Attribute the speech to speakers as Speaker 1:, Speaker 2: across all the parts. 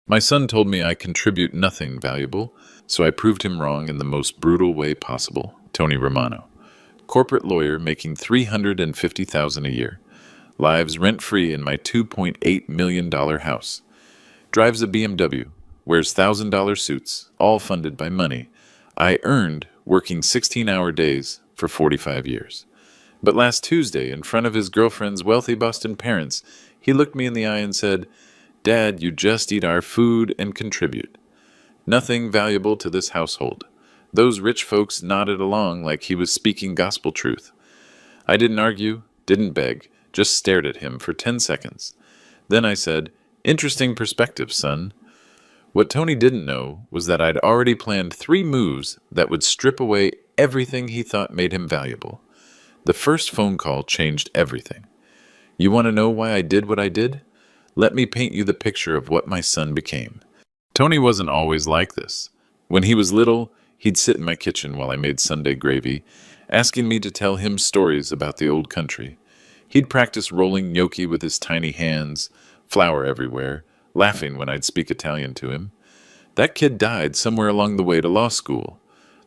Speaker 1: My son told me I contribute nothing valuable, so I proved him wrong in the most brutal way possible. Tony Romano, corporate lawyer making $350,000 a year, lives rent-free in my $2.8 million house, drives a BMW, wears $1,000 suits, all funded by money I earned working 16-hour days for 45 years. But last Tuesday, in front of his girlfriend's wealthy Boston parents, he looked me in the eye and said, "Dad, you just eat our food and contribute. Nothing valuable to this household." Those rich folks nodded along like he was speaking gospel truth. I didn't argue, didn't beg, just stared at him for 10 seconds. Then I said, "Interesting perspective, son." What Tony didn't know was that I'd already planned 3 moves that would strip away everything he thought made him valuable. The first phone call changed everything. You want to know why I did what I did? Let me paint you the picture of what my son became. Tony wasn't always like this. When he was little, he'd sit in my kitchen while I made Sunday gravy, asking me to tell him stories about the old country. He'd practice rolling gnocchi with his tiny hands, flour everywhere, laughing when I'd speak Italian to him. That kid died somewhere along the way to law school.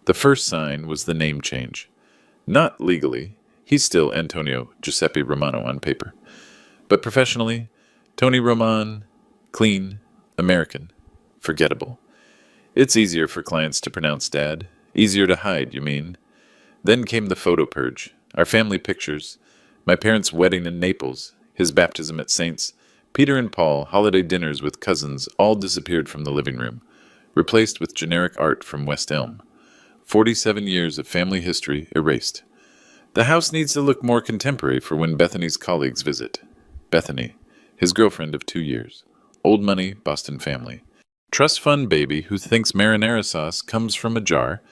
Speaker 1: The first sign was the name change. Not legally. He's still Antonio Giuseppe Romano on paper. But professionally, Tony Roman, clean, American, forgettable. It's easier for clients to pronounce Dad. Easier to hide, you mean? Then came the photo purge. Our family pictures. My parents' wedding in Naples, his baptism at Saints, Peter and Paul, holiday dinners with cousins, all disappeared from the living room, replaced with generic art from West Elm. 47 years of family history erased. The house needs to look more contemporary for when Bethany's colleagues visit. Bethany, his girlfriend of 2 years. Old money, Boston family. Trust fund baby who thinks marinara sauce comes from a jar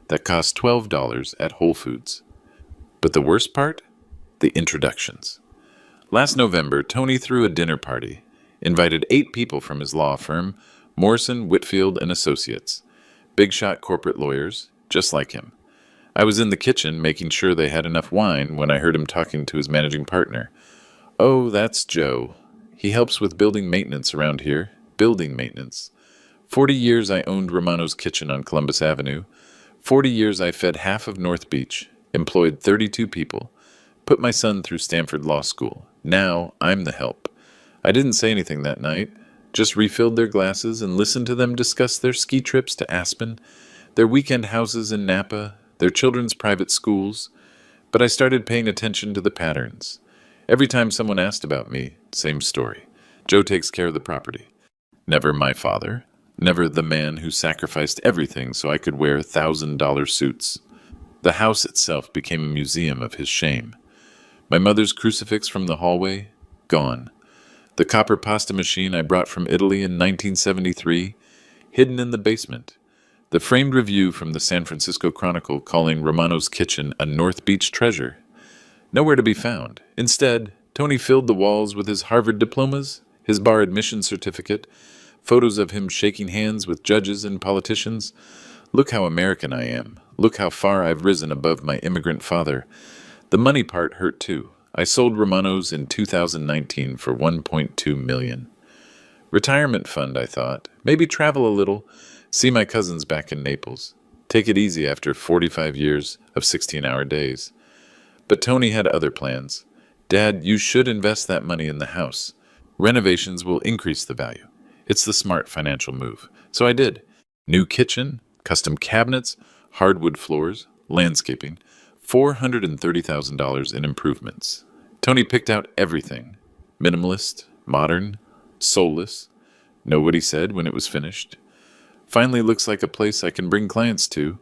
Speaker 1: that costs $12 at Whole Foods. But the worst part? The introductions. Last November, Tony threw a dinner party, invited 8 people from his law firm, Morrison, Whitfield, and Associates. Big shot corporate lawyers, just like him. I was in the kitchen making sure they had enough wine when I heard him talking to his managing partner. "Oh, that's Joe. He helps with building maintenance around here. Building maintenance. 40 years I owned Romano's Kitchen on Columbus Avenue. 40 years I fed half of North Beach, employed 32 people, put my son through Stanford Law School. Now I'm the help." I didn't say anything that night, just refilled their glasses and listened to them discuss their ski trips to Aspen, their weekend houses in Napa, their children's private schools. But I started paying attention to the patterns. Every time someone asked about me, same story. Joe takes care of the property. Never my father. Never the man who sacrificed everything so I could wear $1,000 suits. The house itself became a museum of his shame. My mother's crucifix from the hallway, gone. The copper pasta machine I brought from Italy in 1973, hidden in the basement. The framed review from the San Francisco Chronicle calling Romano's Kitchen a North Beach treasure. Nowhere to be found. Instead, Tony filled the walls with his Harvard diplomas, his bar admission certificate, photos of him shaking hands with judges and politicians. Look how American I am. Look how far I've risen above my immigrant father. The money part hurt too. I sold Romano's in 2019 for $1.2 million. Retirement fund, I thought. Maybe travel a little, see my cousins back in Naples. Take it easy after 45 years of 16-hour days. But Tony had other plans. "Dad, you should invest that money in the house. Renovations will increase the value. It's the smart financial move." So I did. New kitchen, custom cabinets, hardwood floors, landscaping, $430,000 in improvements. Tony picked out everything. Minimalist, modern, soulless. Know what he said when it was finished? "Finally looks like a place I can bring clients to."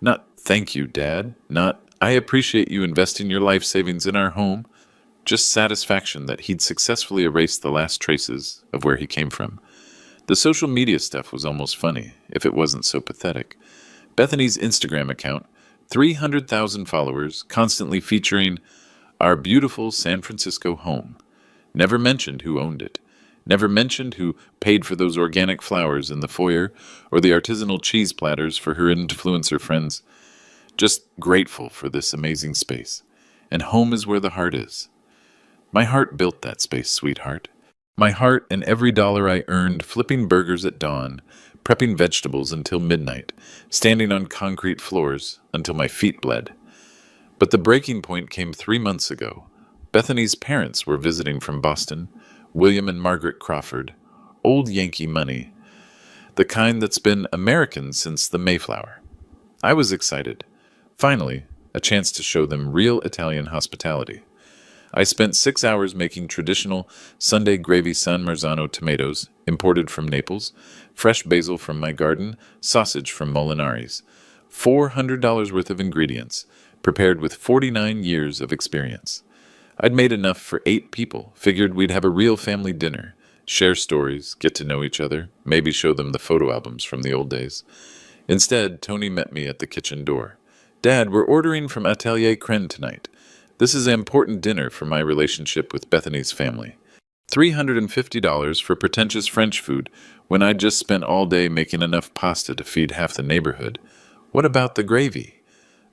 Speaker 1: Not "thank you, Dad." Not "I appreciate you investing your life savings in our home." Just satisfaction that he'd successfully erased the last traces of where he came from. The social media stuff was almost funny, if it wasn't so pathetic. Bethany's Instagram account, 300,000 followers, constantly featuring our beautiful San Francisco home. Never mentioned who owned it. Never mentioned who paid for those organic flowers in the foyer or the artisanal cheese platters for her influencer friends. Just grateful for this amazing space. And home is where the heart is. My heart built that space, sweetheart. My heart and every dollar I earned flipping burgers at dawn, prepping vegetables until midnight, standing on concrete floors until my feet bled. But the breaking point came 3 months ago. Bethany's parents were visiting from Boston, William and Margaret Crawford, old Yankee money, the kind that's been American since the Mayflower. I was excited. Finally, a chance to show them real Italian hospitality. I spent 6 hours making traditional Sunday gravy San Marzano tomatoes, imported from Naples, fresh basil from my garden, sausage from Molinari's. $400 worth of ingredients, prepared with 49 years of experience. I'd made enough for 8 people, figured we'd have a real family dinner, share stories, get to know each other, maybe show them the photo albums from the old days. Instead, Tony met me at the kitchen door. Dad, we're ordering from Atelier Cren tonight. This is an important dinner for my relationship with Bethany's family. $350 for pretentious French food when I'd just spent all day making enough pasta to feed half the neighborhood. What about the gravy?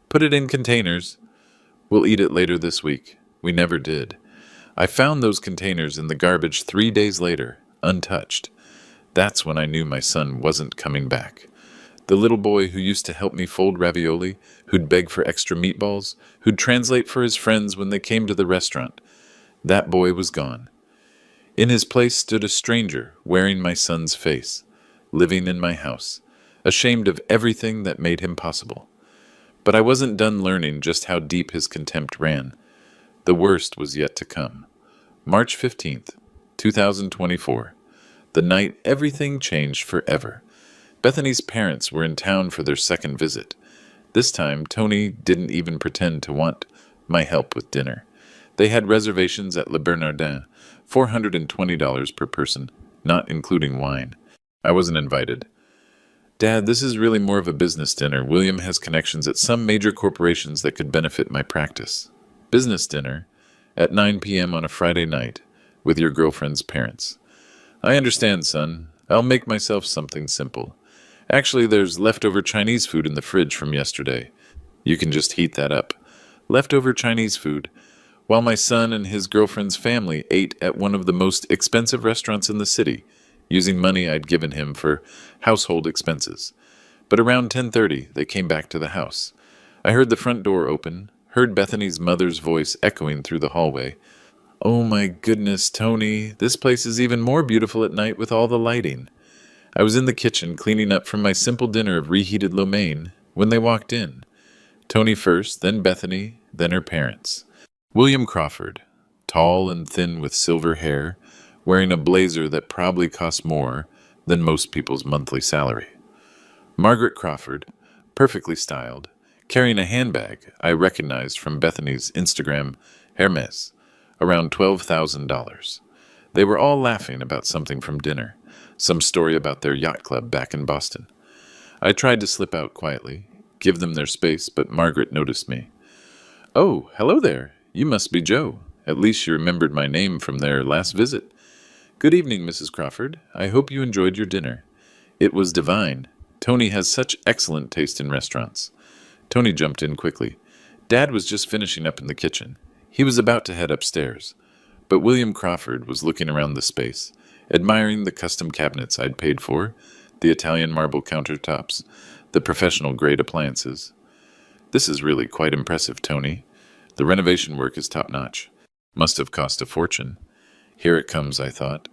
Speaker 1: Put it in containers. We'll eat it later this week. We never did. I found those containers in the garbage 3 days later, untouched. That's when I knew my son wasn't coming back. The little boy who used to help me fold ravioli, who'd beg for extra meatballs, who'd translate for his friends when they came to the restaurant. That boy was gone. In his place stood a stranger wearing my son's face, living in my house, ashamed of everything that made him possible. But I wasn't done learning just how deep his contempt ran. The worst was yet to come. March 15th, 2024. The night everything changed forever. Bethany's parents were in town for their second visit. This time, Tony didn't even pretend to want my help with dinner. They had reservations at Le Bernardin, $420 per person, not including wine. I wasn't invited. Dad, this is really more of a business dinner. William has connections at some major corporations that could benefit my practice. Business dinner at 9 p.m. on a Friday night with your girlfriend's parents. I understand, son. I'll make myself something simple. Actually, there's leftover Chinese food in the fridge from yesterday. You can just heat that up. Leftover Chinese food. While my son and his girlfriend's family ate at one of the most expensive restaurants in the city, using money I'd given him for household expenses. But around 10:30, they came back to the house. I heard the front door open, heard Bethany's mother's voice echoing through the hallway. Oh my goodness, Tony, this place is even more beautiful at night with all the lighting. I was in the kitchen cleaning up from my simple dinner of reheated lo mein when they walked in. Tony first, then Bethany, then her parents. William Crawford, tall and thin with silver hair, wearing a blazer that probably cost more than most people's monthly salary. Margaret Crawford, perfectly styled, carrying a handbag I recognized from Bethany's Instagram Hermes, around $12,000. They were all laughing about something from dinner, some story about their yacht club back in Boston. I tried to slip out quietly, give them their space, but Margaret noticed me. Oh, hello there. You must be Joe. At least you remembered my name from their last visit. Good evening, Mrs. Crawford. I hope you enjoyed your dinner. It was divine. Tony has such excellent taste in restaurants. Tony jumped in quickly. Dad was just finishing up in the kitchen. He was about to head upstairs. But William Crawford was looking around the space, admiring the custom cabinets I'd paid for, the Italian marble countertops, the professional-grade appliances. This is really quite impressive, Tony. The renovation work is top-notch. Must have cost a fortune. Here it comes, I thought.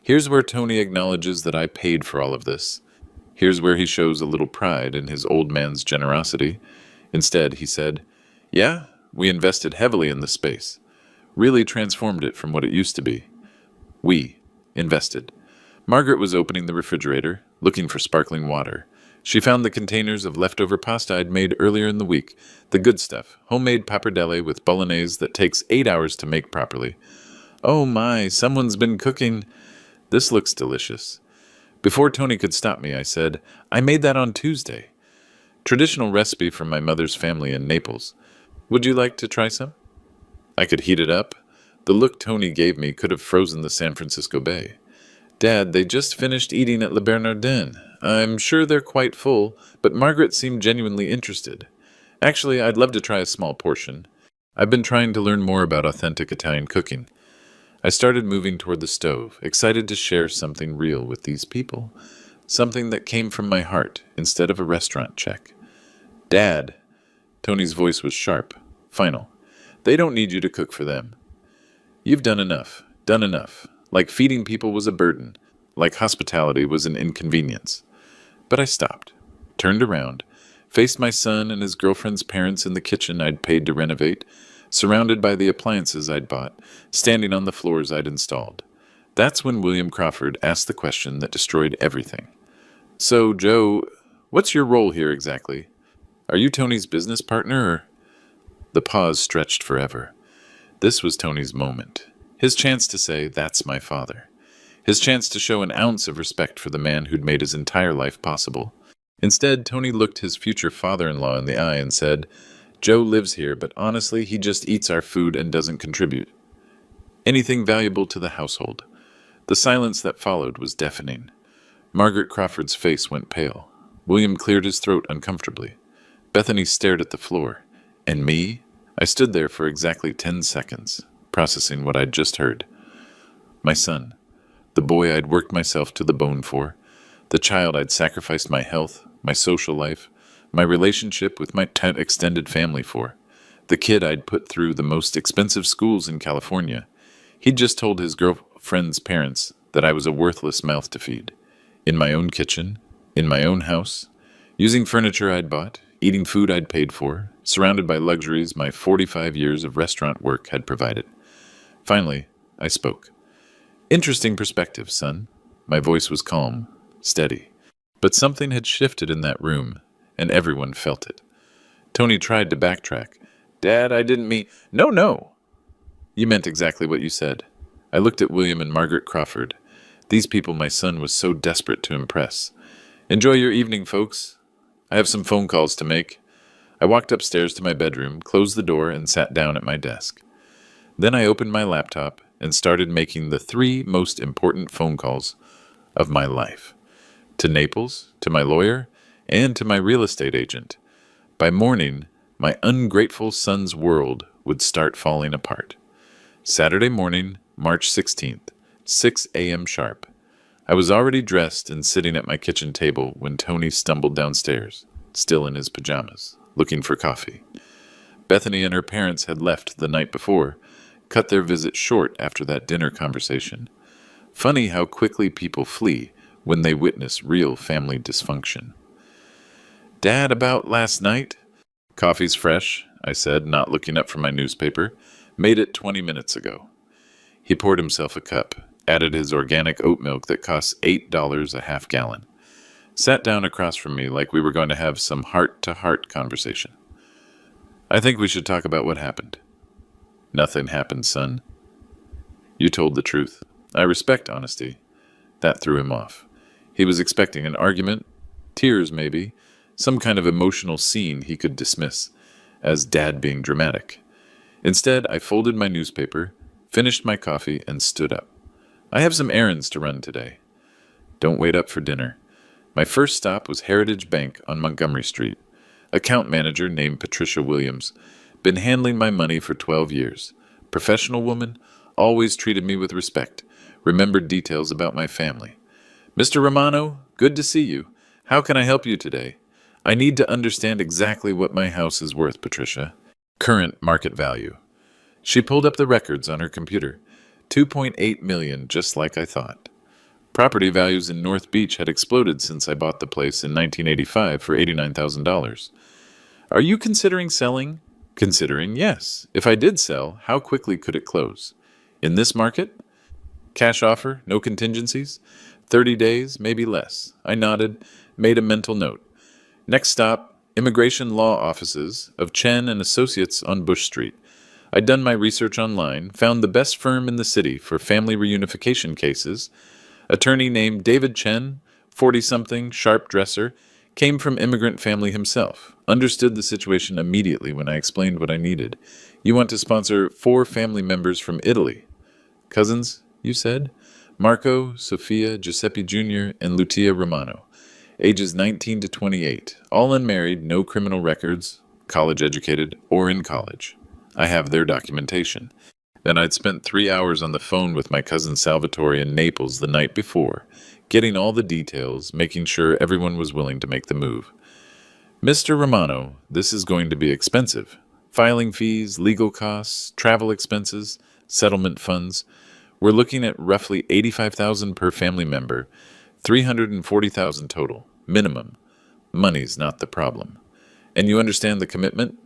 Speaker 1: Here's where Tony acknowledges that I paid for all of this. Here's where he shows a little pride in his old man's generosity. Instead, he said, Yeah, we invested heavily in the space. Really transformed it from what it used to be. We invested. Margaret was opening the refrigerator, looking for sparkling water. She found the containers of leftover pasta I'd made earlier in the week. The good stuff, homemade pappardelle with bolognese that takes 8 hours to make properly. Oh my, someone's been cooking. This looks delicious. Before Tony could stop me, I said, I made that on Tuesday. Traditional recipe from my mother's family in Naples. Would you like to try some? I could heat it up. The look Tony gave me could have frozen the San Francisco Bay. Dad, they just finished eating at Le Bernardin. I'm sure they're quite full, but Margaret seemed genuinely interested. Actually, I'd love to try a small portion. I've been trying to learn more about authentic Italian cooking. I started moving toward the stove, excited to share something real with these people, something that came from my heart instead of a restaurant check. Dad, Tony's voice was sharp, final. They don't need you to cook for them. You've done enough. Like feeding people was a burden, like hospitality was an inconvenience. But I stopped, turned around, faced my son and his girlfriend's parents in the kitchen I'd paid to renovate, surrounded by the appliances I'd bought, standing on the floors I'd installed. That's when William Crawford asked the question that destroyed everything. So, Joe, what's your role here exactly? Are you Tony's business partner, or? The pause stretched forever. This was Tony's moment. His chance to say, "That's my father." His chance to show an ounce of respect for the man who'd made his entire life possible. Instead, Tony looked his future father-in-law in the eye and said, "Joe lives here, but honestly, he just eats our food and doesn't contribute anything valuable to the household." The silence that followed was deafening. Margaret Crawford's face went pale. William cleared his throat uncomfortably. Bethany stared at the floor. And me? I stood there for exactly 10 seconds, processing what I'd just heard. My son, the boy I'd worked myself to the bone for, the child I'd sacrificed my health, my social life, my relationship with my extended family for, the kid I'd put through the most expensive schools in California. He'd just told his girlfriend's parents that I was a worthless mouth to feed. In my own kitchen, in my own house, using furniture I'd bought, eating food I'd paid for, surrounded by luxuries my 45 years of restaurant work had provided. Finally, I spoke. "Interesting perspective, son." My voice was calm, steady. But something had shifted in that room, and everyone felt it. Tony tried to backtrack. "Dad, I didn't mean—" No. You meant exactly what you said." I looked at William and Margaret Crawford. These people my son was so desperate to impress. "Enjoy your evening, folks. I have some phone calls to make." I walked upstairs to my bedroom, closed the door, and sat down at my desk. Then I opened my laptop and started making the 3 most important phone calls of my life. To Naples, to my lawyer, and to my real estate agent. By morning, my ungrateful son's world would start falling apart. Saturday morning, March 16th, 6 a.m. sharp. I was already dressed and sitting at my kitchen table when Tony stumbled downstairs, still in his pajamas, looking for coffee. Bethany and her parents had left the night before, cut their visit short after that dinner conversation. Funny how quickly people flee when they witness real family dysfunction. "Dad, about last night?" "Coffee's fresh," I said, not looking up from my newspaper. "Made it 20 minutes ago." He poured himself a cup, added his organic oat milk that costs $8 a half gallon. Sat down across from me like we were going to have some heart-to-heart conversation. "I think we should talk about what happened." "Nothing happened, son." "You told the truth. I respect honesty." That threw him off. He was expecting an argument, tears maybe, some kind of emotional scene he could dismiss as Dad being dramatic. Instead, I folded my newspaper, finished my coffee, and stood up. "I have some errands to run today." "Don't wait up for dinner." My first stop was Heritage Bank on Montgomery Street. Account manager named Patricia Williams. Been handling my money for 12 years. Professional woman, always treated me with respect. Remembered details about my family. "Mr. Romano, good to see you. How can I help you today?" "I need to understand exactly what my house is worth, Patricia. Current market value." She pulled up the records on her computer. $2.8 million, just like I thought. Property values in North Beach had exploded since I bought the place in 1985 for $89,000. "Are you considering selling?" "Considering, yes. If I did sell, how quickly could it close?" "In this market?" "Cash offer, no contingencies?" 30 days, maybe less." I nodded, made a mental note. Next stop, Immigration Law Offices of Chen and Associates on Bush Street. I'd done my research online, found the best firm in the city for family reunification cases. Attorney named David Chen, 40-something, sharp dresser, came from immigrant family himself. Understood the situation immediately when I explained what I needed. "You want to sponsor 4 family members from Italy." "Cousins, you said?" "Marco, Sofia, Giuseppe Jr., and Lucia Romano. Ages 19 to 28. All unmarried, no criminal records, college educated, or in college. I have their documentation." And I'd spent 3 hours on the phone with my cousin Salvatore in Naples the night before, getting all the details, making sure everyone was willing to make the move. Mr. Romano, this is going to be expensive. Filing fees, legal costs, travel expenses, settlement funds. We're looking at roughly 85,000 per family member, 340,000 total, minimum. Money's not the problem. And you understand the commitment?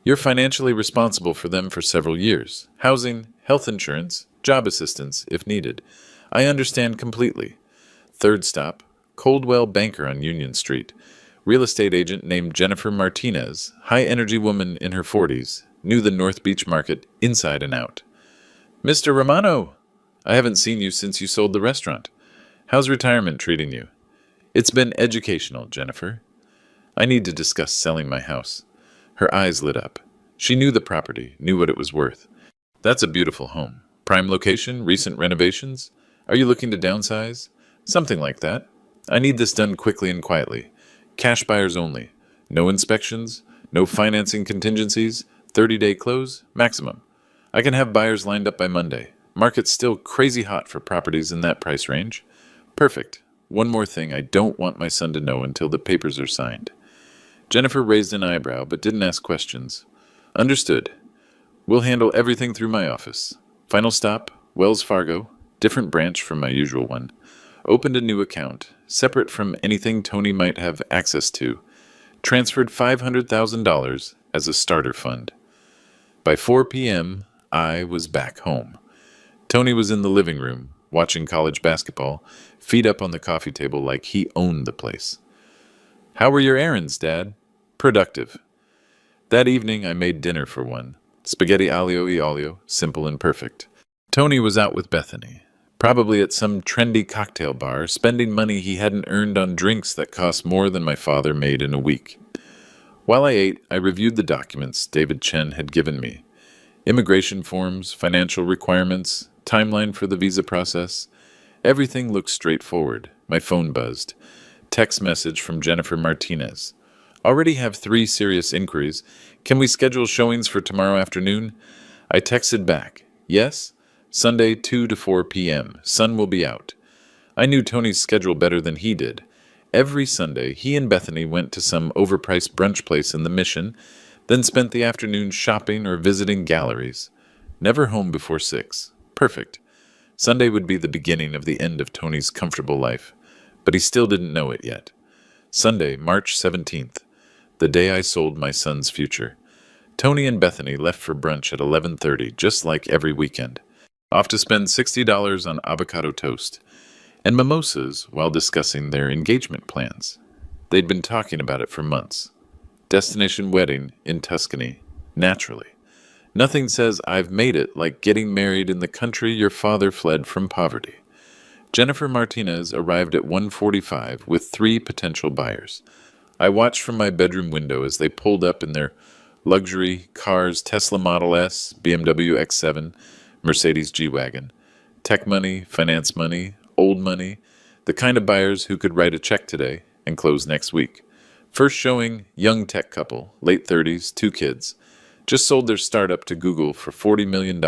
Speaker 1: You're financially responsible for them for several years. Housing, health insurance, job assistance, if needed. I understand completely. Third stop, Coldwell Banker on Union Street. Real estate agent named Jennifer Martinez, high-energy woman in her 40s, knew the North Beach market inside and out. Mr. Romano, I haven't seen you since you sold the restaurant. How's retirement treating you? It's been educational, Jennifer. I need to discuss selling my house. Her eyes lit up. She knew the property, knew what it was worth. That's a beautiful home. Prime location, recent renovations. Are you looking to downsize? Something like that. I need this done quickly and quietly. Cash buyers only. No inspections, no financing contingencies, 30-day close, maximum. I can have buyers lined up by Monday. Market's still crazy hot for properties in that price range. Perfect. One more thing I don't want my son to know until the papers are signed. Jennifer raised an eyebrow but didn't ask questions. Understood. We'll handle everything through my office. Final stop, Wells Fargo, different branch from my usual one. Opened a new account, separate from anything Tony might have access to. Transferred $500,000 as a starter fund. By 4 p.m., I was back home. Tony was in the living room, watching college basketball, feet up on the coffee table like he owned the place. How were your errands, Dad? Productive. That evening, I made dinner for one. Spaghetti aglio e olio, simple and perfect. Tony was out with Bethany, probably at some trendy cocktail bar, spending money he hadn't earned on drinks that cost more than my father made in a week. While I ate, I reviewed the documents David Chen had given me. Immigration forms, financial requirements, timeline for the visa process. Everything looked straightforward. My phone buzzed. Text message from Jennifer Martinez. Already have 3 serious inquiries. Can we schedule showings for tomorrow afternoon? I texted back. Yes? Sunday 2 to 4 p.m. Sun will be out. I knew Tony's schedule better than he did. Every Sunday, he and Bethany went to some overpriced brunch place in the Mission, then spent the afternoon shopping or visiting galleries. Never home before 6. Perfect. Sunday would be the beginning of the end of Tony's comfortable life, but he still didn't know it yet. Sunday, March 17th, the day I sold my son's future. Tony and Bethany left for brunch at 11:30, just like every weekend. Off to spend $60 on avocado toast and mimosas while discussing their engagement plans. They'd been talking about it for months. Destination wedding in Tuscany, naturally. Nothing says I've made it like getting married in the country your father fled from poverty. Jennifer Martinez arrived at 1:45 with 3 potential buyers. I watched from my bedroom window as they pulled up in their luxury cars, Tesla Model S, BMW X7, Mercedes G-Wagon. Tech money, finance money, old money, the kind of buyers who could write a check today and close next week. First showing, young tech couple, late 30s, 2 kids. Just sold their startup to Google for $40 million.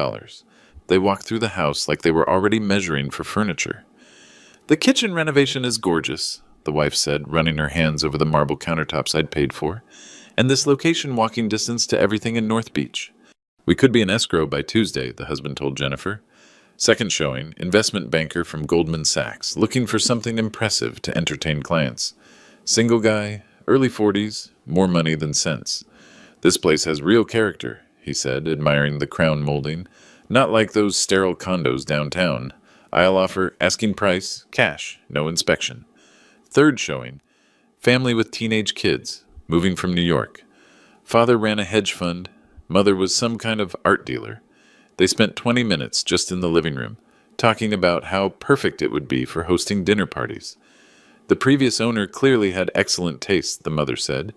Speaker 1: They walked through the house like they were already measuring for furniture. The kitchen renovation is gorgeous, the wife said, running her hands over the marble countertops I'd paid for, and this location walking distance to everything in North Beach. We could be in escrow by Tuesday, the husband told Jennifer. Second showing, investment banker from Goldman Sachs, looking for something impressive to entertain clients. Single guy, early 40s, more money than sense. This place has real character, he said, admiring the crown molding. Not like those sterile condos downtown. I'll offer asking price, cash, no inspection. Third showing, family with teenage kids, moving from New York. Father ran a hedge fund. Mother was some kind of art dealer. They spent 20 minutes just in the living room, talking about how perfect it would be for hosting dinner parties. The previous owner clearly had excellent taste, the mother said.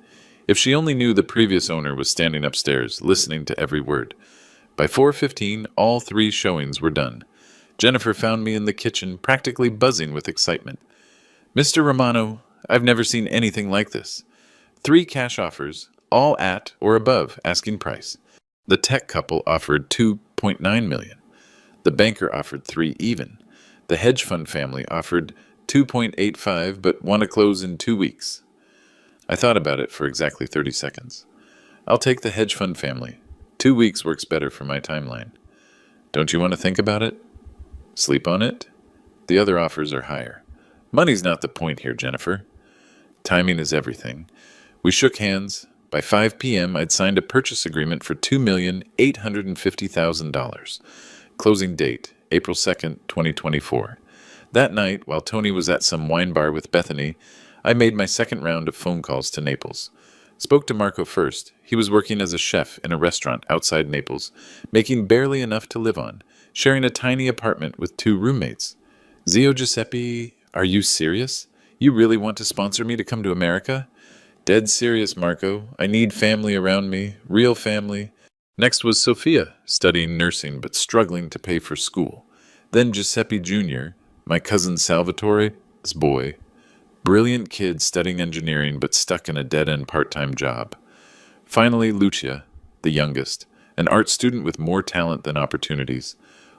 Speaker 1: If she only knew the previous owner was standing upstairs, listening to every word. By 4:15, all 3 showings were done. Jennifer found me in the kitchen, practically buzzing with excitement. Mr. Romano, I've never seen anything like this. 3 cash offers, all at or above asking price. The tech couple offered 2.5 2.9 million. The banker offered 3 even. The hedge fund family offered 2.85 but want to close in 2 weeks. I thought about it for exactly 30 seconds. I'll take the hedge fund family. 2 weeks works better for my timeline. Don't you want to think about it? Sleep on it? The other offers are higher. Money's not the point here, Jennifer. Timing is everything. We shook hands. By 5 p.m., I'd signed a purchase agreement for $2,850,000. Closing date, April 2nd, 2024. That night, while Tony was at some wine bar with Bethany, I made my second round of phone calls to Naples. Spoke to Marco first. He was working as a chef in a restaurant outside Naples, making barely enough to live on, sharing a tiny apartment with 2 roommates. Zio Giuseppe, are you serious? You really want to sponsor me to come to America? Dead serious, Marco. I need family around me, real family. Next was Sophia, studying nursing but struggling to pay for school. Then Giuseppe Jr., my cousin Salvatore's boy. Brilliant kid studying engineering but stuck in a dead-end part-time job. Finally, Lucia, the youngest, an art student with more talent than opportunities.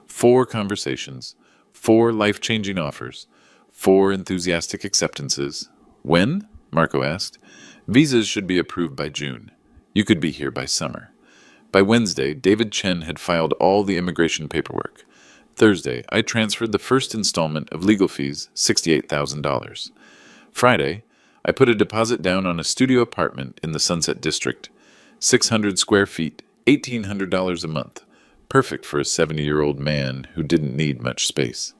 Speaker 1: 4 conversations, 4 life-changing offers, 4 enthusiastic acceptances. When? Marco asked. Visas should be approved by June. You could be here by summer. By Wednesday, David Chen had filed all the immigration paperwork. Thursday, I transferred the first installment of legal fees, $68,000. Friday, I put a deposit down on a studio apartment in the Sunset District. 600 square feet, $1,800 a month. Perfect for a 70-year-old man who didn't need much space.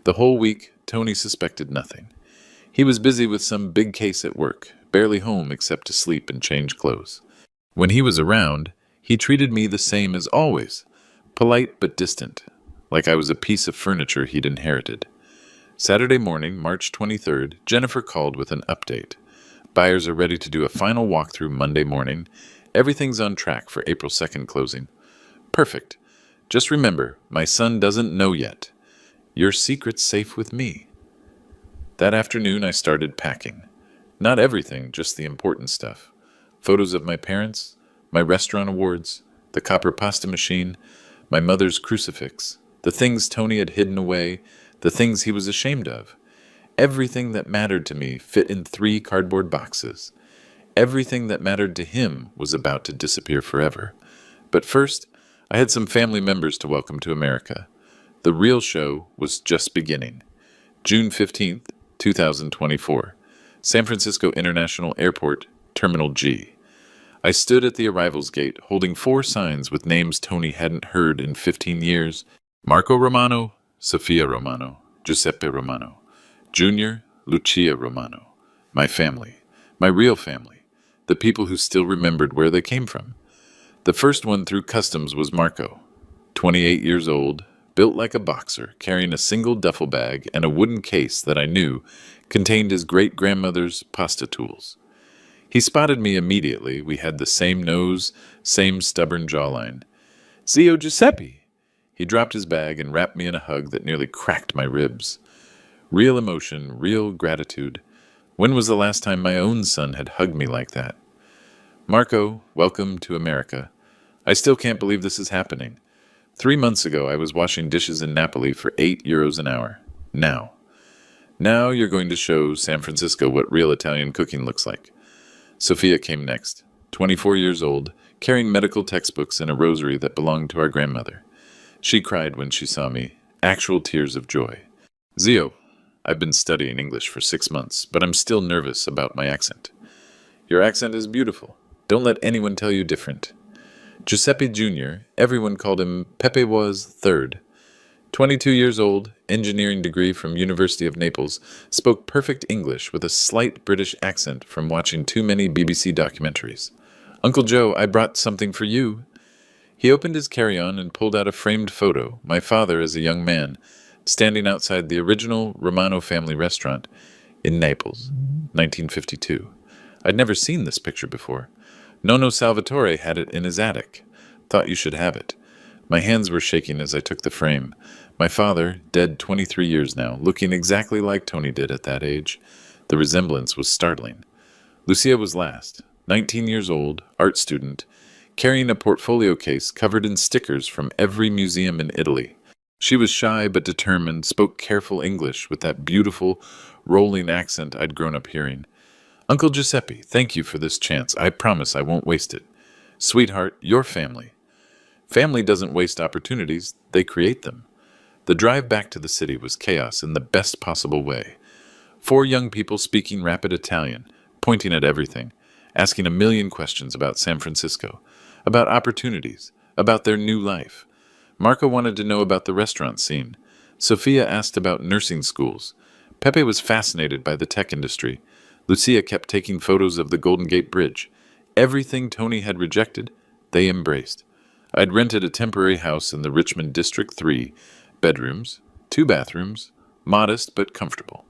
Speaker 1: The whole week, Tony suspected nothing. He was busy with some big case at work, barely home except to sleep and change clothes. When he was around, he treated me the same as always, polite but distant, like I was a piece of furniture he'd inherited. Saturday morning, March 23rd, Jennifer called with an update. Buyers are ready to do a final walkthrough Monday morning. Everything's on track for April 2nd closing. Perfect. Just remember, my son doesn't know yet. Your secret's safe with me. That afternoon, I started packing. Not everything, just the important stuff. Photos of my parents, my restaurant awards, the copper pasta machine, my mother's crucifix, the things Tony had hidden away, the things he was ashamed of. Everything that mattered to me fit in 3 cardboard boxes. Everything that mattered to him was about to disappear forever. But first, I had some family members to welcome to America. The real show was just beginning. June 15th, 2024. San Francisco International Airport, Terminal G. I stood at the arrivals gate holding 4 signs with names Tony hadn't heard in 15 years. Marco Romano, Sofia Romano, Giuseppe Romano, Junior, Lucia Romano. My family, my real family, the people who still remembered where they came from. The first one through customs was Marco, 28 years old, built like a boxer, carrying a single duffel bag and a wooden case that I knew contained his great-grandmother's pasta tools. He spotted me immediately. We had the same nose, same stubborn jawline. Zio Giuseppe! He dropped his bag and wrapped me in a hug that nearly cracked my ribs. Real emotion, real gratitude. When was the last time my own son had hugged me like that? Marco, welcome to America. I still can't believe this is happening. 3 months ago, I was washing dishes in Napoli for €8 an hour. Now you're going to show San Francisco what real Italian cooking looks like. Sophia came next, 24 years old, carrying medical textbooks and a rosary that belonged to our grandmother. She cried when she saw me, actual tears of joy. Zio, I've been studying English for 6 months, but I'm still nervous about my accent. Your accent is beautiful. Don't let anyone tell you different. Giuseppe Jr., everyone called him Pepe was third. 22 years old, engineering degree from University of Naples, spoke perfect English with a slight British accent from watching too many BBC documentaries. Uncle Joe, I brought something for you. He opened his carry-on and pulled out a framed photo, my father as a young man, standing outside the original Romano family restaurant in Naples, 1952. I'd never seen this picture before. Nonno Salvatore had it in his attic. Thought you should have it. My hands were shaking as I took the frame. My father, dead 23 years now, looking exactly like Tony did at that age. The resemblance was startling. Lucia was last, 19 years old, art student, carrying a portfolio case covered in stickers from every museum in Italy. She was shy but determined, spoke careful English with that beautiful, rolling accent I'd grown up hearing. Uncle Giuseppe, thank you for this chance. I promise I won't waste it. Sweetheart, your family. Family doesn't waste opportunities, they create them. The drive back to the city was chaos in the best possible way. 4 young people speaking rapid Italian, pointing at everything, asking a million questions about San Francisco, about opportunities, about their new life. Marco wanted to know about the restaurant scene. Sophia asked about nursing schools. Pepe was fascinated by the tech industry. Lucia kept taking photos of the Golden Gate Bridge. Everything Tony had rejected, they embraced. I'd rented a temporary house in the Richmond District 3, bedrooms, 2 bathrooms, modest but comfortable.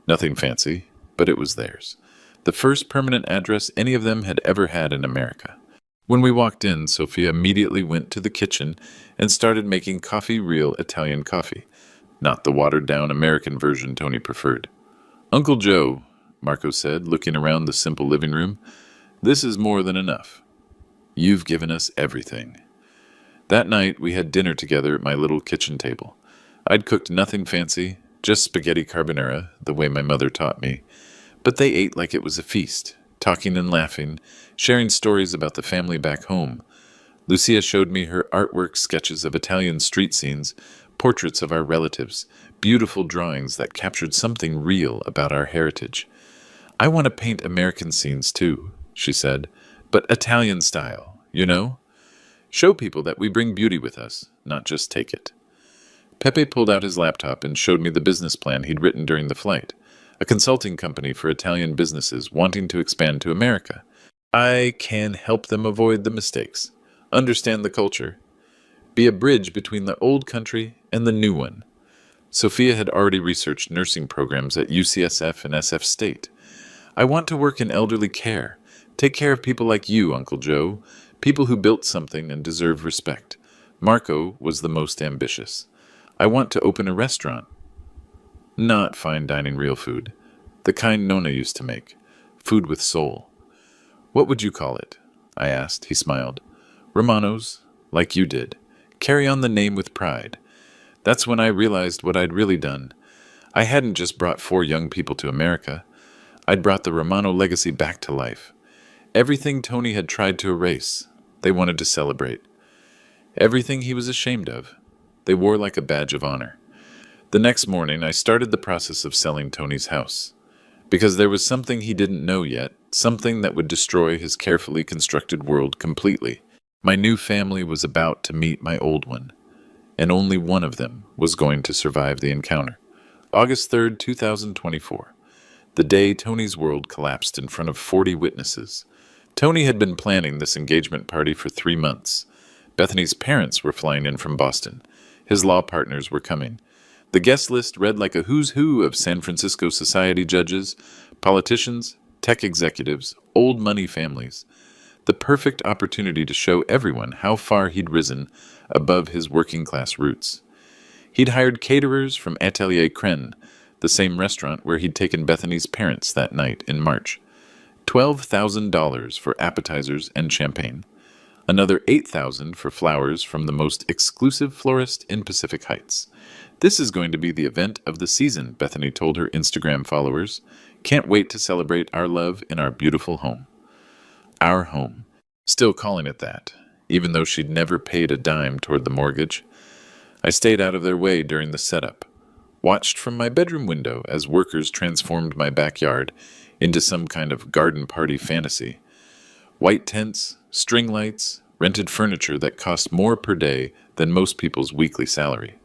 Speaker 1: Nothing fancy, but it was theirs. The first permanent address any of them had ever had in America. When we walked in, Sophia immediately went to the kitchen and started making coffee, real Italian coffee, not the watered-down American version Tony preferred. Uncle Joe, Marco said, looking around the simple living room, this is more than enough. You've given us everything. That night, we had dinner together at my little kitchen table. I'd cooked nothing fancy, just spaghetti carbonara, the way my mother taught me. But they ate like it was a feast, talking and laughing, sharing stories about the family back home. Lucia showed me her artwork sketches of Italian street scenes, portraits of our relatives, beautiful drawings that captured something real about our heritage. I want to paint American scenes too, she said, but Italian style, you know? Show people that we bring beauty with us, not just take it. Pepe pulled out his laptop and showed me the business plan he'd written during the flight, a consulting company for Italian businesses wanting to expand to America. I can help them avoid the mistakes, understand the culture, be a bridge between the old country and the new one. Sophia had already researched nursing programs at UCSF and SF State. I want to work in elderly care, take care of people like you, Uncle Joe, people who built something and deserve respect. Marco was the most ambitious. I want to open a restaurant. Not fine dining real food. The kind Nona used to make. Food with soul. What would you call it? I asked. He smiled. Romano's, like you did. Carry on the name with pride. That's when I realized what I'd really done. I hadn't just brought 4 young people to America. I'd brought the Romano legacy back to life. Everything Tony had tried to erase, they wanted to celebrate. Everything he was ashamed of, they wore like a badge of honor. The next morning, I started the process of selling Tony's house. Because there was something he didn't know yet, something that would destroy his carefully constructed world completely. My new family was about to meet my old one, and only one of them was going to survive the encounter. August 3rd, 2024. The day Tony's world collapsed in front of 40 witnesses. Tony had been planning this engagement party for 3 months. Bethany's parents were flying in from Boston. His law partners were coming. The guest list read like a who's who of San Francisco society judges, politicians, tech executives, old money families. The perfect opportunity to show everyone how far he'd risen above his working class roots. He'd hired caterers from Atelier Crenn, the same restaurant where he'd taken Bethany's parents that night in March. $12,000 for appetizers and champagne. Another $8,000 for flowers from the most exclusive florist in Pacific Heights. This is going to be the event of the season, Bethany told her Instagram followers. Can't wait to celebrate our love in our beautiful home. Our home. Still calling it that, even though she'd never paid a dime toward the mortgage. I stayed out of their way during the setup. Watched from my bedroom window as workers transformed my backyard into some kind of garden party fantasy. White tents, string lights, rented furniture that cost more per day than most people's weekly salary.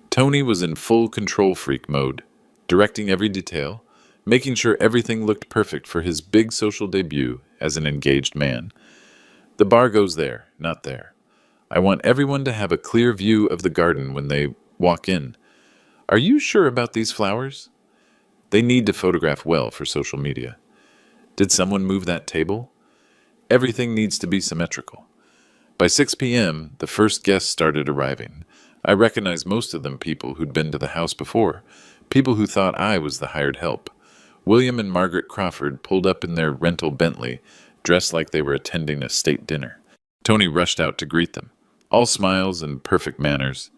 Speaker 1: Tony was in full control freak mode, directing every detail, making sure everything looked perfect for his big social debut as an engaged man. The bar goes there, not there. I want everyone to have a clear view of the garden when they walk in. Are you sure about these flowers? They need to photograph well for social media. Did someone move that table? Everything needs to be symmetrical. By 6 p.m., the first guests started arriving. I recognized most of them people who'd been to the house before, people who thought I was the hired help. William and Margaret Crawford pulled up in their rental Bentley, dressed like they were attending a state dinner. Tony rushed out to greet them, all smiles and perfect manners.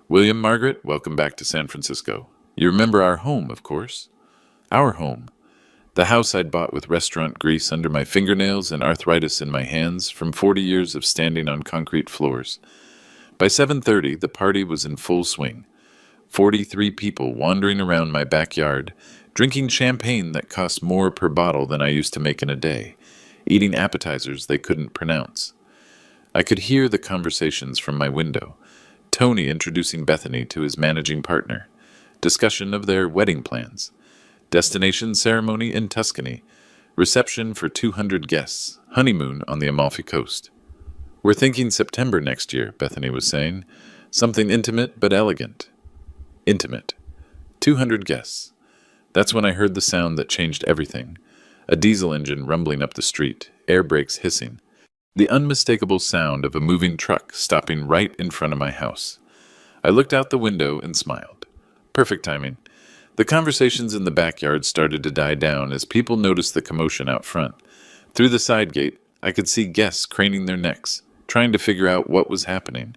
Speaker 1: William, Margaret, welcome back to San Francisco. You remember our home, of course. Our home. The house I'd bought with restaurant grease under my fingernails and arthritis in my hands from 40 years of standing on concrete floors. By 7:30, the party was in full swing. 43 people wandering around my backyard, drinking champagne that cost more per bottle than I used to make in a day, eating appetizers they couldn't pronounce. I could hear the conversations from my window. Tony introducing Bethany to his managing partner. Discussion of their wedding plans. Destination ceremony in Tuscany. Reception for 200 guests. Honeymoon on the Amalfi Coast. We're thinking September next year, Bethany was saying. Something intimate but elegant. Intimate. 200 guests. That's when I heard the sound that changed everything. A diesel engine rumbling up the street, air brakes hissing. The unmistakable sound of a moving truck stopping right in front of my house. I looked out the window and smiled. Perfect timing. The conversations in the backyard started to die down as people noticed the commotion out front. Through the side gate, I could see guests craning their necks, trying to figure out what was happening.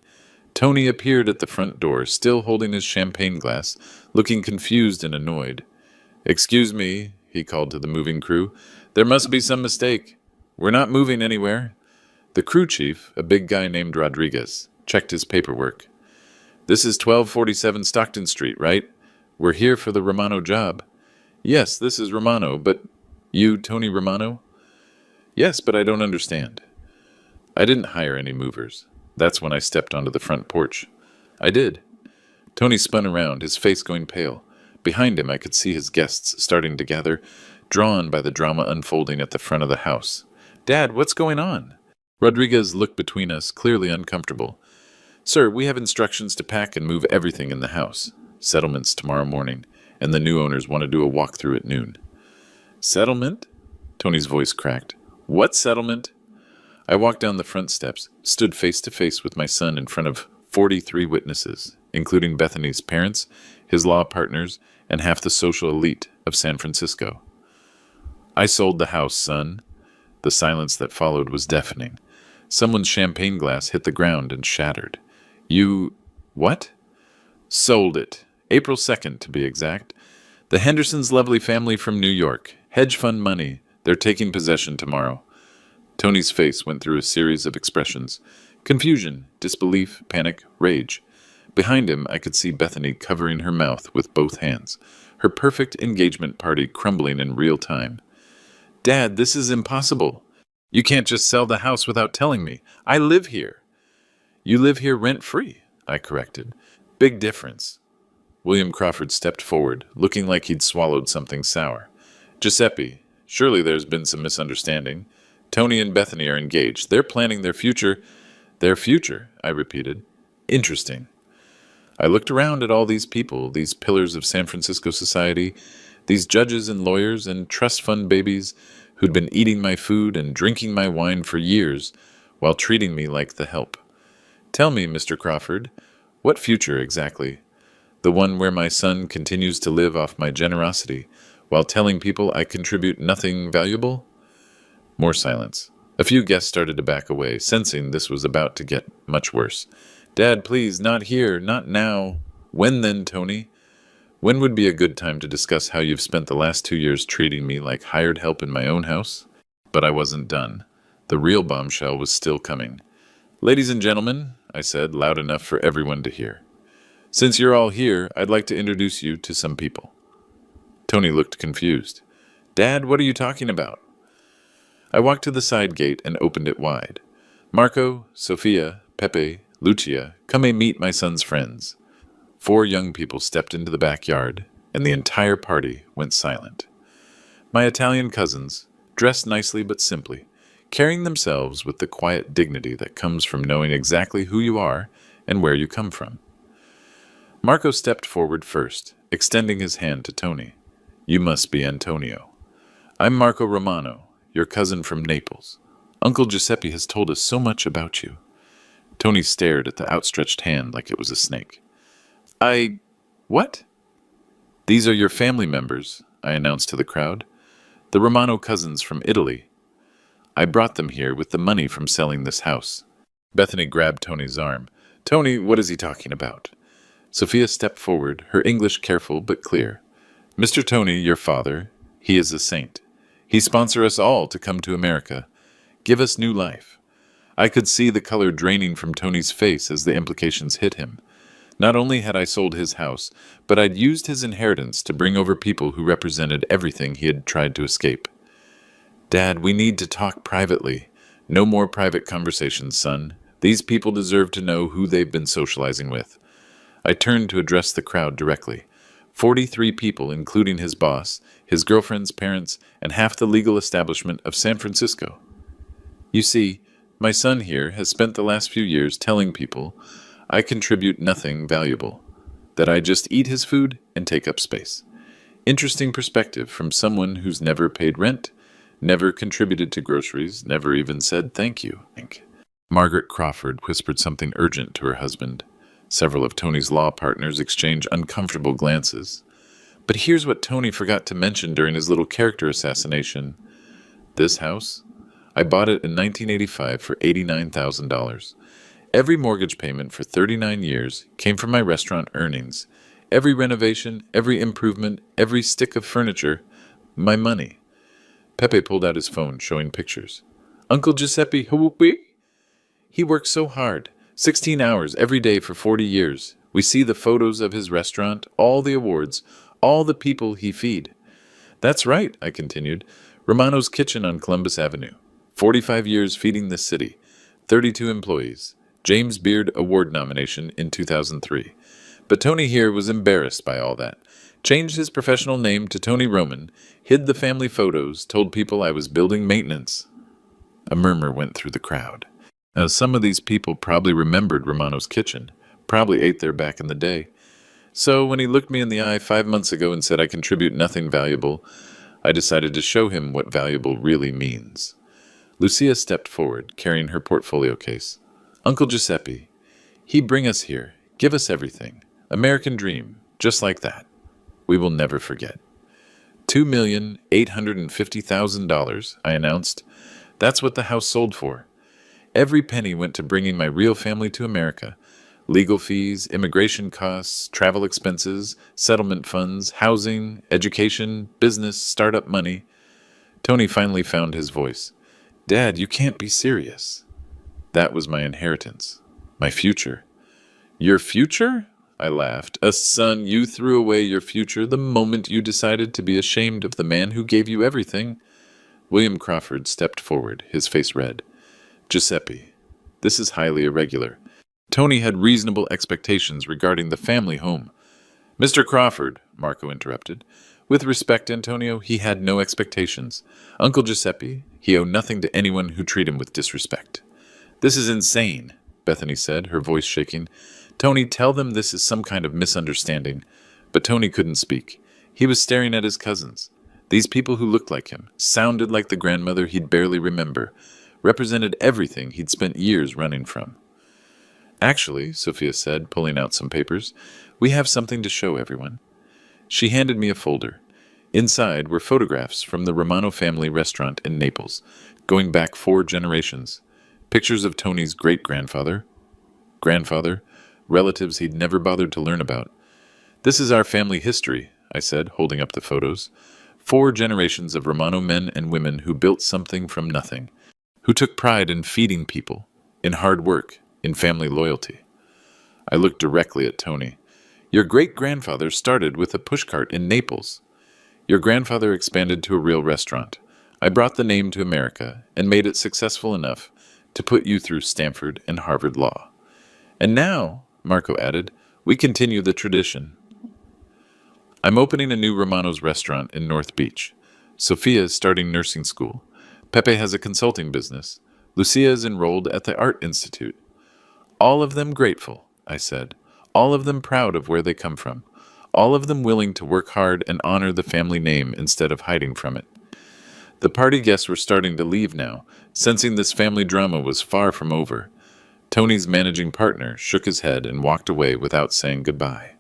Speaker 1: Tony appeared at the front door, still holding his champagne glass, looking confused and annoyed. "Excuse me," he called to the moving crew. "There must be some mistake. We're not moving anywhere." The crew chief, a big guy named Rodriguez, checked his paperwork. "This is 1247 Stockton Street, right? We're here for the Romano job." "Yes, this is Romano, but—" "You, Tony Romano?" "Yes, but I don't understand." I didn't hire any movers. That's when I stepped onto the front porch. I did. Tony spun around, his face going pale. Behind him I could see his guests starting to gather, drawn by the drama unfolding at the front of the house. "Dad, what's going on?" Rodriguez looked between us, clearly uncomfortable. "Sir, we have instructions to pack and move everything in the house. Settlements tomorrow morning, and the new owners want to do a walkthrough at noon." "Settlement?" Tony's voice cracked. "What settlement?" I walked down the front steps, stood face to face with my son in front of 43 witnesses, including Bethany's parents, his law partners, and half the social elite of San Francisco. "I sold the house, son." The silence that followed was deafening. Someone's champagne glass hit the ground and shattered. "You... what?" "Sold it. April 2nd, to be exact. The Hendersons' lovely family from New York. Hedge fund money. They're taking possession tomorrow." Tony's face went through a series of expressions. Confusion, disbelief, panic, rage. Behind him, I could see Bethany covering her mouth with both hands, her perfect engagement party crumbling in real time. "Dad, this is impossible. You can't just sell the house without telling me. I live here." "You live here rent-free," I corrected. "Big difference." William Crawford stepped forward, looking like he'd swallowed something sour. "Giuseppe, surely there's been some misunderstanding. Tony and Bethany are engaged. They're planning their future." "Their future," I repeated. "Interesting." I looked around at all these people, these pillars of San Francisco society, these judges and lawyers and trust fund babies who'd been eating my food and drinking my wine for years while treating me like the help. "Tell me, Mr. Crawford, what future exactly? The one where my son continues to live off my generosity while telling people I contribute nothing valuable?" More silence. A few guests started to back away, sensing this was about to get much worse. "Dad, please, not here, not now." "When then, Tony? When would be a good time to discuss how you've spent the last 2 years treating me like hired help in my own house?" But I wasn't done. The real bombshell was still coming. "Ladies and gentlemen," I said, loud enough for everyone to hear. "Since you're all here, I'd like to introduce you to some people." Tony looked confused. "Dad, what are you talking about?" I walked to the side gate and opened it wide. "Marco, Sophia, Pepe, Lucia, come and meet my son's friends." 4 young people stepped into the backyard, and the entire party went silent. My Italian cousins, dressed nicely but simply, carrying themselves with the quiet dignity that comes from knowing exactly who you are and where you come from. Marco stepped forward first, extending his hand to Tony. "You must be Antonio. I'm Marco Romano, your cousin from Naples. Uncle Giuseppe has told us so much about you." Tony stared at the outstretched hand like it was a snake. What?" "These are your family members," I announced to the crowd. "The Romano cousins from Italy. I brought them here with the money from selling this house. Bethany grabbed Tony's arm. Tony, what is he talking about? Sophia stepped forward, her English careful but clear. Mr. Tony, your father, he is a saint. He sponsor us all to come to America. Give us new life. I could see the color draining from Tony's face as the implications hit him. Not only had I sold his house, but I'd used his inheritance to bring over people who represented everything he had tried to escape. Dad, we need to talk privately. No more private conversations, son. These people deserve to know who they've been socializing with. I turned to address the crowd directly. 43 people, including his boss, his girlfriend's parents, and half the legal establishment of San Francisco. You see, my son here has spent the last few years telling people I contribute nothing valuable, that I just eat his food and take up space. Interesting perspective from someone who's never paid rent, never contributed to groceries, never even said thank you. Margaret Crawford whispered something urgent to her husband. Several of Tony's law partners exchanged uncomfortable glances. But here's what Tony forgot to mention during his little character assassination. This house? I bought it in 1985 for $89,000. Every mortgage payment for 39 years came from my restaurant earnings. Every renovation, every improvement, every stick of furniture, my money. Pepe pulled out his phone, showing pictures. Uncle Giuseppe, whoopee? He worked so hard, 16 hours every day for 40 years. We see the photos of his restaurant, all the awards, all the people he feed. That's right, I continued. Romano's Kitchen on Columbus Avenue. 45 years feeding this city. 32 employees. James Beard Award nomination in 2003. But Tony here was embarrassed by all that. Changed his professional name to Tony Roman, hid the family photos, told people I was building maintenance. A murmur went through the crowd. Now, some of these people probably remembered Romano's Kitchen, probably ate there back in the day. So when he looked me in the eye 5 months ago and said I contribute nothing valuable, I decided to show him what valuable really means. Lucia stepped forward, carrying her portfolio case. Uncle Giuseppe, he bring us here, give us everything. American dream, just like that. We will never forget. $2,850,000, I announced. That's what the house sold for. Every penny went to bringing my real family to America. Legal fees, immigration costs, travel expenses, settlement funds, housing, education, business, startup money. Tony finally found his voice. Dad, you can't be serious. That was my inheritance. My future. Your future? I laughed. Son, you threw away your future the moment you decided to be ashamed of the man who gave you everything. William Crawford stepped forward, his face red. Giuseppe, this is highly irregular. Tony had reasonable expectations regarding the family home. Mr. Crawford, Marco interrupted. With respect, Antonio, he had no expectations. Uncle Giuseppe, he owed nothing to anyone who treated him with disrespect. This is insane, Bethany said, her voice shaking. Tony, tell them this is some kind of misunderstanding. But Tony couldn't speak. He was staring at his cousins. These people who looked like him, sounded like the grandmother he'd barely remember, represented everything he'd spent years running from. Actually, Sophia said, pulling out some papers, we have something to show everyone. She handed me a folder. Inside were photographs from the Romano family restaurant in Naples, going back 4 generations. Pictures of Tony's great-grandfather, grandfather, relatives he'd never bothered to learn about. This is our family history, I said, holding up the photos. 4 generations of Romano men and women who built something from nothing, who took pride in feeding people, in hard work, in family loyalty. I looked directly at Tony. Your great-grandfather started with a pushcart in Naples. Your grandfather expanded to a real restaurant. I brought the name to America and made it successful enough to put you through Stanford and Harvard Law. And now, Marco added, we continue the tradition. I'm opening a new Romano's restaurant in North Beach. Sophia is starting nursing school. Pepe has a consulting business. Lucia is enrolled at the Art Institute. All of them grateful, I said. All of them proud of where they come from. All of them willing to work hard and honor the family name instead of hiding from it. The party guests were starting to leave now, sensing this family drama was far from over. Tony's managing partner shook his head and walked away without saying goodbye.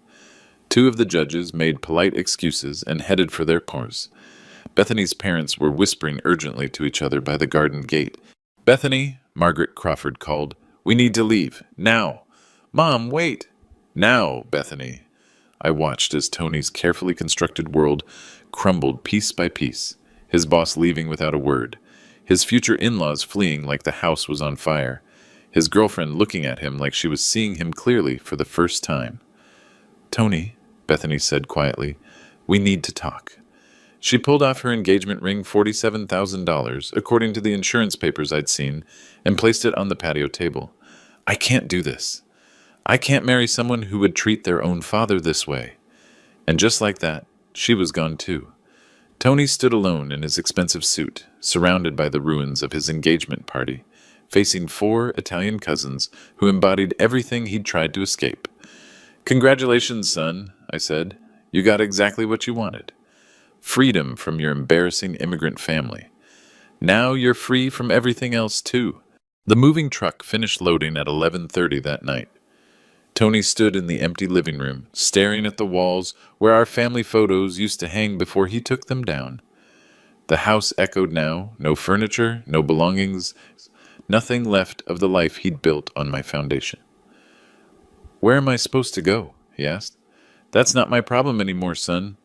Speaker 1: 2 of the judges made polite excuses and headed for their cars. Bethany's parents were whispering urgently to each other by the garden gate. Bethany, Margaret Crawford called, We need to leave. Now. Mom, wait. Now, Bethany. I watched as Tony's carefully constructed world crumbled piece by piece, his boss leaving without a word, his future in-laws fleeing like the house was on fire, his girlfriend looking at him like she was seeing him clearly for the first time. Tony, Bethany said quietly, we need to talk. She pulled off her engagement ring, $47,000, according to the insurance papers I'd seen, and placed it on the patio table. I can't do this. I can't marry someone who would treat their own father this way. And just like that, she was gone too. Tony stood alone in his expensive suit, surrounded by the ruins of his engagement party, facing 4 Italian cousins who embodied everything he'd tried to escape. Congratulations, son, I said. You got exactly what you wanted. Freedom from your embarrassing immigrant family. Now you're free from everything else too. The moving truck finished loading at 11:30 that night. Tony stood in the empty living room, staring at the walls where our family photos used to hang before he took them down. The house echoed now, no furniture, no belongings, nothing left of the life he'd built on my foundation. Where am I supposed to go? He asked. That's not my problem anymore, son.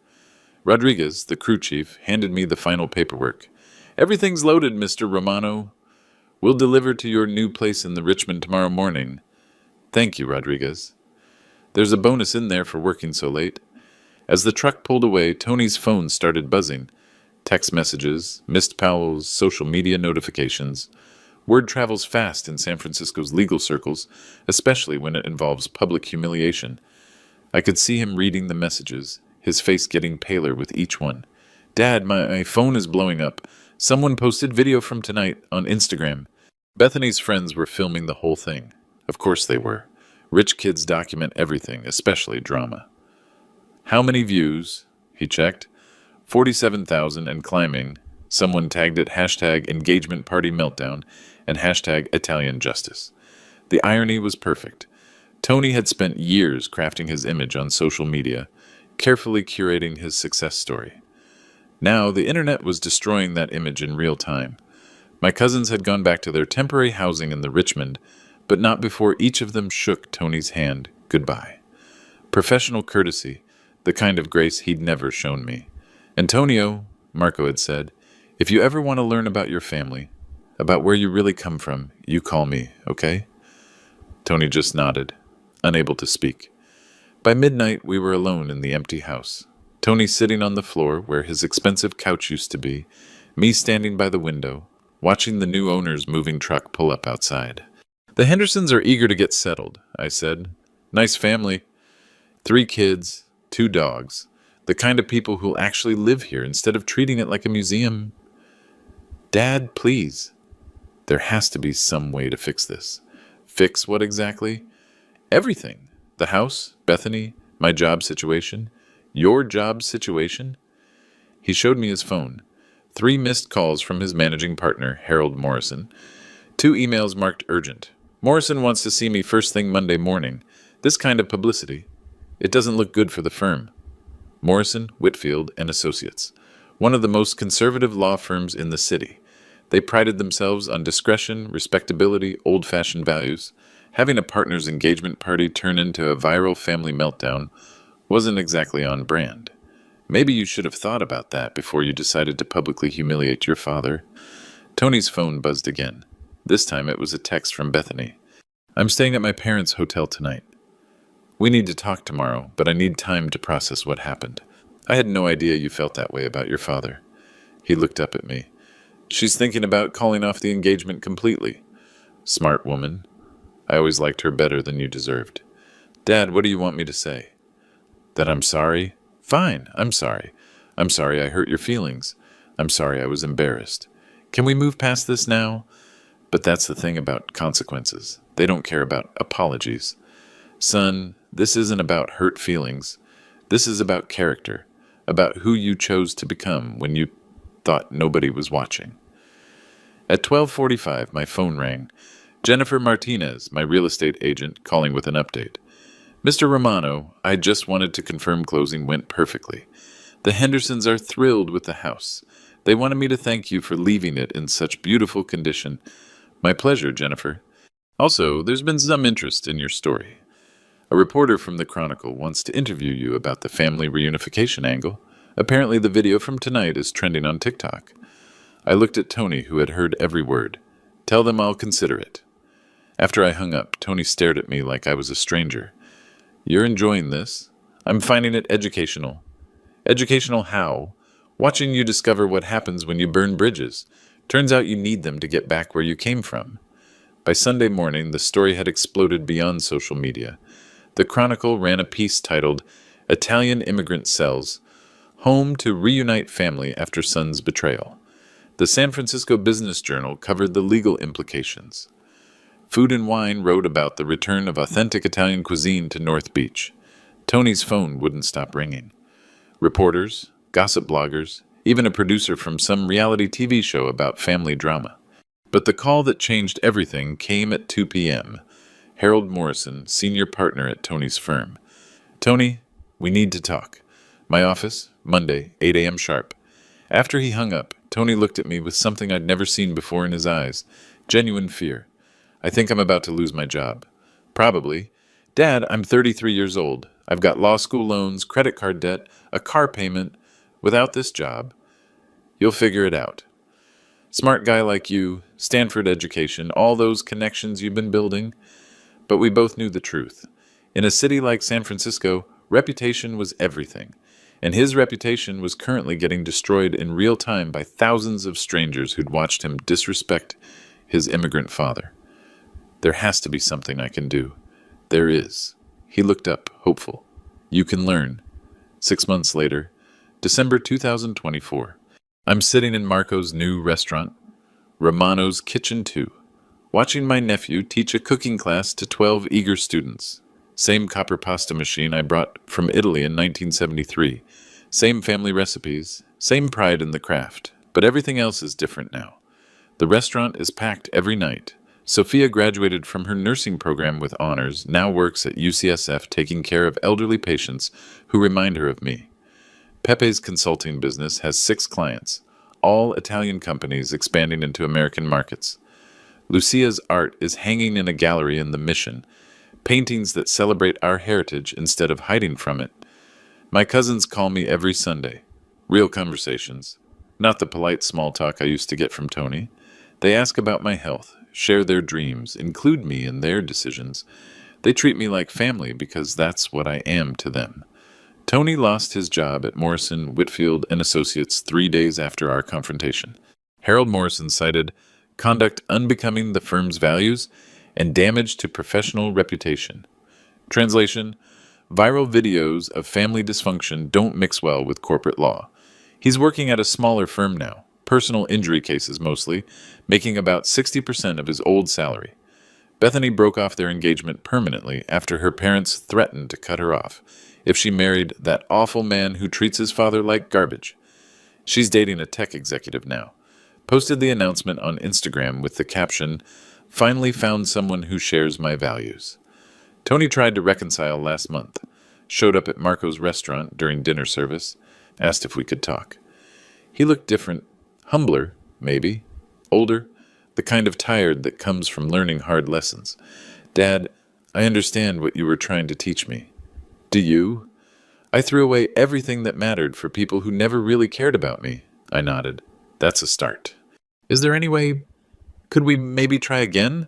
Speaker 1: Rodriguez, the crew chief, handed me the final paperwork. Everything's loaded, Mr. Romano. We'll deliver to your new place in the Richmond tomorrow morning. Thank you, Rodriguez. There's a bonus in there for working so late. As the truck pulled away, Tony's phone started buzzing. Text messages, missed Powell's social media notifications. Word travels fast in San Francisco's legal circles, especially when it involves public humiliation. I could see him reading the messages, his face getting paler with each one. Dad, my phone is blowing up. Someone posted video from tonight on Instagram. Bethany's friends were filming the whole thing. Of course they were. Rich kids document everything, especially drama. How many views? He checked. 47,000 and climbing. Someone tagged it hashtag engagement party meltdown and hashtag Italian justice. The irony was perfect. Tony had spent years crafting his image on social media, carefully curating his success story. Now the internet was destroying that image in real time. My cousins had gone back to their temporary housing in the Richmond, but not before each of them shook Tony's hand goodbye. Professional courtesy, the kind of grace he'd never shown me. Antonio, Marco had said, if you ever want to learn about your family, about where you really come from, you call me, okay? Tony just nodded, unable to speak. By midnight, we were alone in the empty house. Tony sitting on the floor where his expensive couch used to be, me standing by the window, watching the new owner's moving truck pull up outside. The Hendersons are eager to get settled, I said. Nice family. 3 kids, 2 dogs. The kind of people who'll actually live here instead of treating it like a museum. Dad, please. There has to be some way to fix this. Fix what exactly? Everything. The house, Bethany, my job situation. Your job situation? He showed me his phone. 3 missed calls from his managing partner, Harold Morrison. 2 emails marked urgent. Morrison wants to see me first thing Monday morning. This kind of publicity. It doesn't look good for the firm. Morrison, Whitfield, and Associates. One of the most conservative law firms in the city. They prided themselves on discretion, respectability, old-fashioned values. Having a partner's engagement party turn into a viral family meltdown wasn't exactly on brand. Maybe you should have thought about that before you decided to publicly humiliate your father. Tony's phone buzzed again. This time it was a text from Bethany. I'm staying at my parents' hotel tonight. We need to talk tomorrow, but I need time to process what happened. I had no idea you felt that way about your father. He looked up at me. She's thinking about calling off the engagement completely. Smart woman. I always liked her better than you deserved. Dad, what do you want me to say? That I'm sorry? Fine, I'm sorry. I'm sorry I hurt your feelings. I'm sorry I was embarrassed. Can we move past this now? But that's the thing about consequences. They don't care about apologies. Son, this isn't about hurt feelings. This is about character, about who you chose to become when you thought nobody was watching. At 12:45, my phone rang. Jennifer Martinez, my real estate agent, calling with an update. Mr. Romano, I just wanted to confirm closing went perfectly. The Hendersons are thrilled with the house. They wanted me to thank you for leaving it in such beautiful condition. My pleasure, Jennifer. Also, there's been some interest in your story. A reporter from the Chronicle wants to interview you about the family reunification angle. Apparently, the video from tonight is trending on TikTok. I looked at Tony, who had heard every word. Tell them I'll consider it. After I hung up, Tony stared at me like I was a stranger. You're enjoying this? I'm finding it educational. Educational how? Watching you discover what happens when you burn bridges. Turns out you need them to get back where you came from. By Sunday morning, the story had exploded beyond social media. The Chronicle ran a piece titled, Italian Immigrant Sells, Home to Reunite Family After Son's Betrayal. The San Francisco Business Journal covered the legal implications. Food and Wine wrote about the return of authentic Italian cuisine to North Beach. Tony's phone wouldn't stop ringing. Reporters, gossip bloggers, even a producer from some reality TV show about family drama. But the call that changed everything came at 2 p.m. Harold Morrison, senior partner at Tony's firm. Tony, we need to talk. My office, Monday, 8 a.m. sharp. After he hung up, Tony looked at me with something I'd never seen before in his eyes. Genuine fear. I think I'm about to lose my job. Probably. Dad, I'm 33 years old. I've got law school loans, credit card debt, a car payment. Without this job, you'll figure it out. Smart guy like you, Stanford education, all those connections you've been building. But we both knew the truth. In a city like San Francisco, reputation was everything. And his reputation was currently getting destroyed in real time by thousands of strangers who'd watched him disrespect his immigrant father. There has to be something I can do. There is. He looked up, hopeful. You can learn. 6 months later, December 2024. I'm sitting in Marco's new restaurant, Romano's Kitchen 2, watching my nephew teach a cooking class to 12 eager students. Same copper pasta machine I brought from Italy in 1973. Same family recipes, same pride in the craft, but everything else is different now. The restaurant is packed every night. Sophia graduated from her nursing program with honors, now works at UCSF taking care of elderly patients who remind her of me. Pepe's consulting business has 6 clients, all Italian companies expanding into American markets. Lucia's art is hanging in a gallery in the Mission, paintings that celebrate our heritage instead of hiding from it. My cousins call me every Sunday. Real conversations. Not the polite small talk I used to get from Tony. They ask about my health, share their dreams, include me in their decisions. They treat me like family because that's what I am to them. Tony lost his job at Morrison, Whitfield & Associates 3 days after our confrontation. Harold Morrison cited conduct unbecoming the firm's values and damage to professional reputation. Translation: viral videos of family dysfunction don't mix well with corporate law. He's working at a smaller firm now, personal injury cases mostly, making about 60% of his old salary. Bethany broke off their engagement permanently after her parents threatened to cut her off if she married that awful man who treats his father like garbage. She's dating a tech executive now. Posted the announcement on Instagram with the caption, "Finally found someone who shares my values." Tony tried to reconcile last month. Showed up at Marco's restaurant during dinner service. Asked if we could talk. He looked different. Humbler, maybe. Older. The kind of tired that comes from learning hard lessons. Dad, I understand what you were trying to teach me. Do you? I threw away everything that mattered for people who never really cared about me. I nodded. That's a start. Is there any way... Could we maybe try again?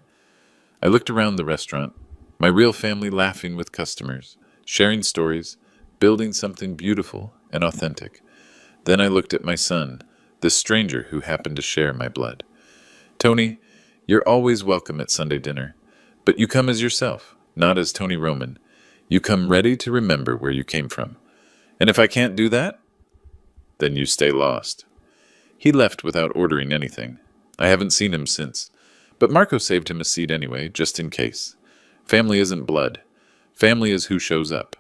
Speaker 1: I looked around the restaurant. My real family laughing with customers, sharing stories, building something beautiful and authentic. Then I looked at my son, this stranger who happened to share my blood. Tony, you're always welcome at Sunday dinner, but you come as yourself, not as Tony Roman. You come ready to remember where you came from. And if I can't do that, then you stay lost. He left without ordering anything. I haven't seen him since, but Marco saved him a seat anyway, just in case. Family isn't blood. Family is who shows up.